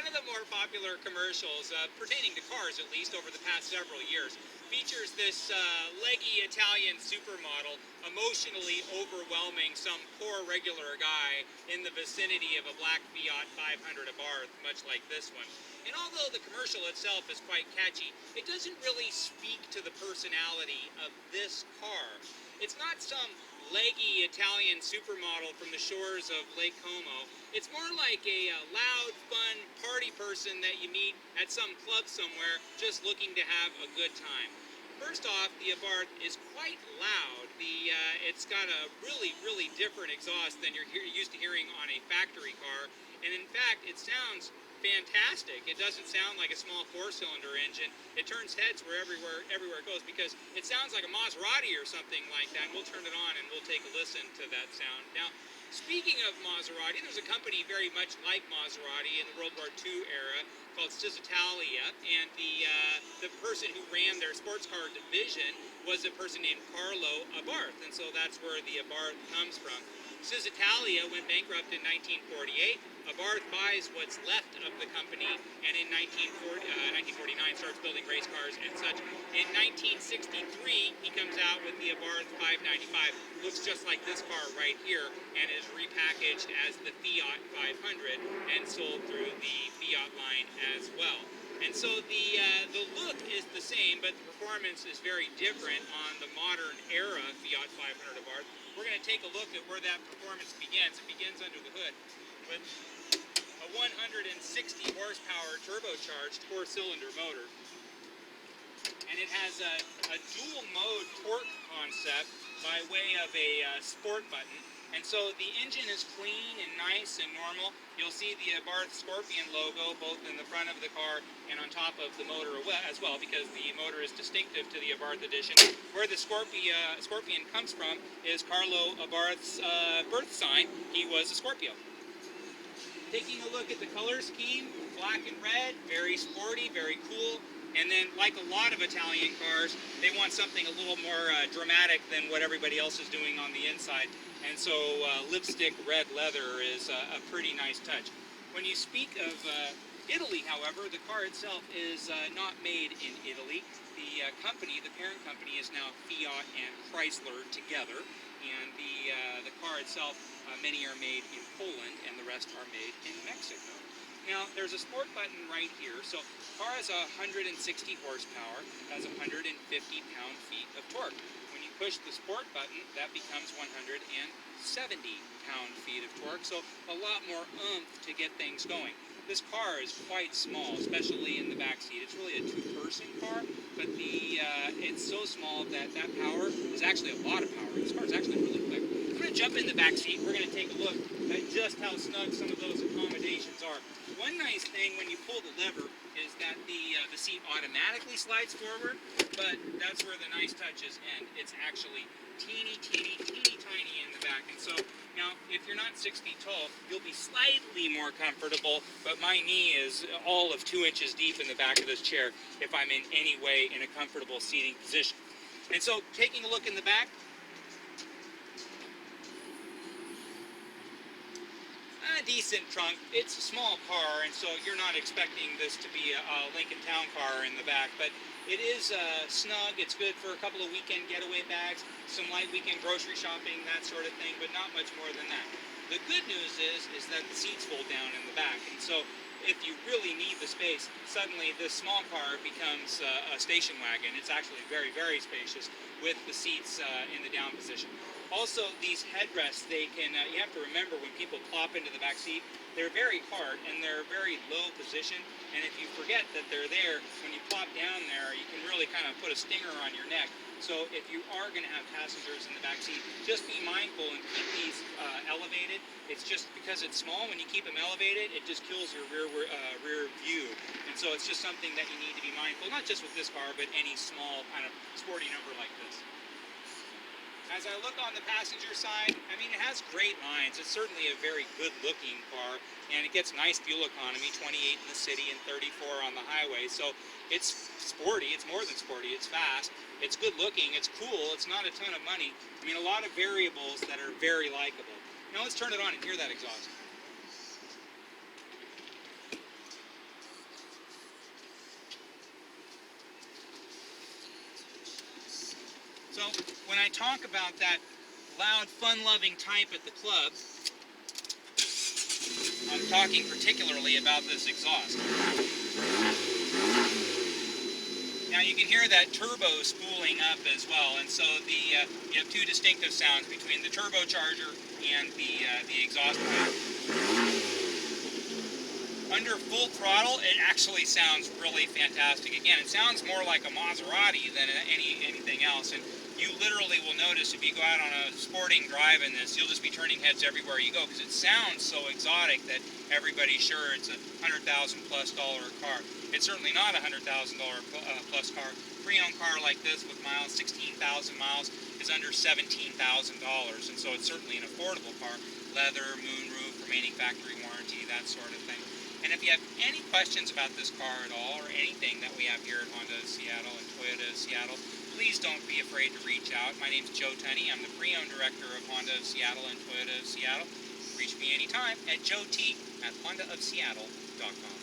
of the more popular commercials, pertaining to cars at least, over the past several years, features this leggy Italian supermodel emotionally overwhelming some poor regular guy in the vicinity of a black Fiat 500 Abarth, much like this one. And although the commercial itself is quite catchy, it doesn't really speak to the personality of this car. It's not some leggy Italian supermodel from the shores of Lake Como. It's more like a loud, fun party person that you meet at some club somewhere just looking to have a good time. First off, the Abarth is quite loud. It's got a really, really different exhaust than you're used to hearing on a factory car. And in fact, it sounds fantastic. It doesn't sound like a small four-cylinder engine. It turns heads everywhere it goes, because it sounds like a Maserati or something like that. And we'll turn it on and we'll take a listen to that sound. Now, speaking of Maserati, there's a company very much like Maserati in the World War II era called Cisitalia, and the person who ran their sports car division was a person named Carlo Abarth, and so that's where the Abarth comes from. Cisitalia went bankrupt in 1948. Abarth buys what's left of the company, and in 1949 starts building race cars and such. In 1963, he comes out with the Abarth 595. Looks just like this car right here, and is repackaged as the Fiat 500 and sold through the Fiat line as well. And so the look is the same, but the performance is very different on the modern era Fiat 500 Abarth. We're going to take a look at where that performance begins. It begins under the hood with a 160 horsepower turbocharged four-cylinder motor. And it has a dual mode torque concept by way of a sport button. And so the engine is clean and nice and normal. You'll see the Abarth Scorpion logo both in the front of the car and on top of the motor as well, because the motor is distinctive to the Abarth edition. Where the Scorpion comes from is Carlo Abarth's birth sign. He was a Scorpio. Taking a look at the color scheme, black and red, very sporty, very cool. And then, like a lot of Italian cars, they want something a little more dramatic than what everybody else is doing on the inside. And so lipstick red leather is a pretty nice touch. When you speak of Italy, however, the car itself is not made in Italy. The company, the parent company, is now Fiat and Chrysler together. And the car itself, many are made in Poland, and the rest are made in Mexico. Now, there's a sport button right here. So the car has 160 horsepower, has 150 pound-feet of torque. When you push the sport button, that becomes 170 pound-feet of torque, so a lot more oomph to get things going. This car is quite small, especially in the back seat. It's really a two-person car, but it's so small that power is actually a lot of power. This car is actually really quick. I'm going to jump in the back seat. We're going to take a look at just how snug some of those accommodations are. One nice thing when you pull the lever is that the seat automatically slides forward, but that's where the nice touches end. It's actually teeny tiny in the back. And so now, if you're not 6 feet tall, you'll be slightly more comfortable, but my knee is all of 2 inches deep in the back of this chair if I'm in any way in a comfortable seating position. And so, taking a look in the back, a decent trunk. It's a small car, and so you're not expecting this to be a Lincoln Town car in the back, but it is snug. It's good for a couple of weekend getaway bags, some light weekend grocery shopping, that sort of thing, but not much more than that. The good news is that the seats fold down in the back, and so if you really need the space, suddenly this small car becomes a station wagon. It's actually very, very spacious with the seats in the down position. Also, these headrests, you have to remember when people plop into the back seat, they're very hard and they're very low position. And if you forget that they're there, when you plop down there, you can really kind of put a stinger on your neck. So if you are going to have passengers in the back seat, just be mindful and keep these elevated. It's just because it's small, when you keep them elevated, it just kills your rear view. And so it's just something that you need to be mindful, not just with this car, but any small kind of sporty number like this. As I look on the passenger side, I mean, it has great lines. It's certainly a very good-looking car, and it gets nice fuel economy, 28 in the city and 34 on the highway. So it's sporty. It's more than sporty. It's fast. It's good-looking. It's cool. It's not a ton of money. I mean, a lot of variables that are very likable. Now let's turn it on and hear that exhaust. So when I talk about that loud, fun-loving type at the club, I'm talking particularly about this exhaust. Now you can hear that turbo spooling up as well, and so you have two distinctive sounds between the turbocharger and the exhaust pipe. Under full throttle, it actually sounds really fantastic. Again, it sounds more like a Maserati than anything else, and you literally will notice if you go out on a sporting drive in this, you'll just be turning heads everywhere you go because it sounds so exotic that everybody's sure it's a $100,000+ car. It's certainly not a $100,000 plus car. Pre-owned car like this with miles, 16,000 miles, is under $17,000, and so it's certainly an affordable car. Leather, moonroof, remaining factory warranty, that sort of thing. And if you have any questions about this car at all, or anything that we have here at Honda of Seattle and Toyota of Seattle, please don't be afraid to reach out. My name's Joe Tunney. I'm the pre-owned director of Honda of Seattle and Toyota of Seattle. Reach me anytime at joet@hondaofseattle.com.